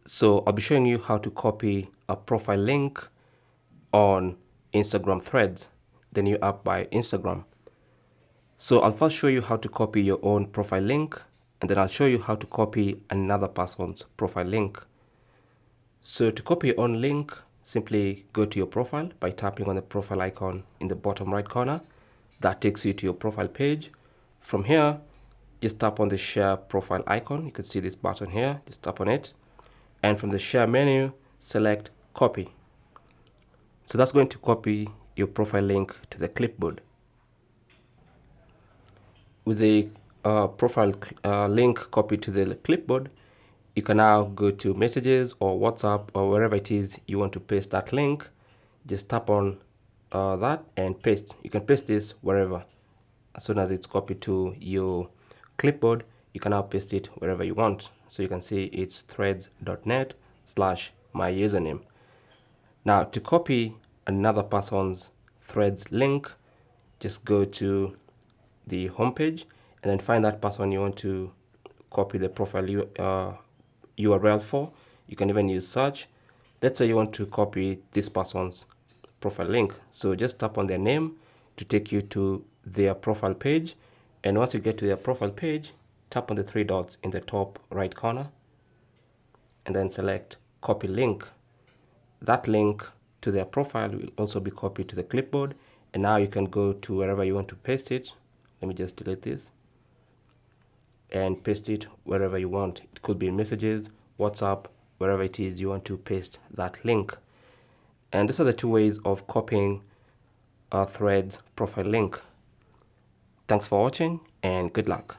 So I'll be showing you how to copy a profile link on Instagram Threads, the new app by Instagram. So I'll first show you how to copy your own profile link, and then I'll show you how to copy another person's profile link. So to copy your own link, simply go to your profile by tapping on the profile icon in the bottom right corner. That takes you to your profile page. From here, just tap on the share profile icon. You can see this button here, just tap on it. And from the share menu, select copy. So that's going to copy your profile link to the clipboard. With the profile link copied to the clipboard, you can now go to messages or WhatsApp or wherever it is you want to paste that link. Just tap on that and paste. You can paste this wherever. As soon as it's copied to your clipboard, you can now paste it wherever you want. So you can see it's threads.net/my username. Now to copy another person's Threads link, just go to the homepage and then find that person you want to copy the profile URL for. You can even use search. Let's say you want to copy this person's profile link. So just tap on their name to take you to their profile page. And once you get to their profile page, tap on the three dots in the top right corner and then select copy link. That link to their profile will also be copied to the clipboard. And now you can go to wherever you want to paste it. Let me just delete this and paste it wherever you want. It could be in messages, WhatsApp, wherever it is you want to paste that link. And these are the two ways of copying a Threads profile link. Thanks for watching and good luck.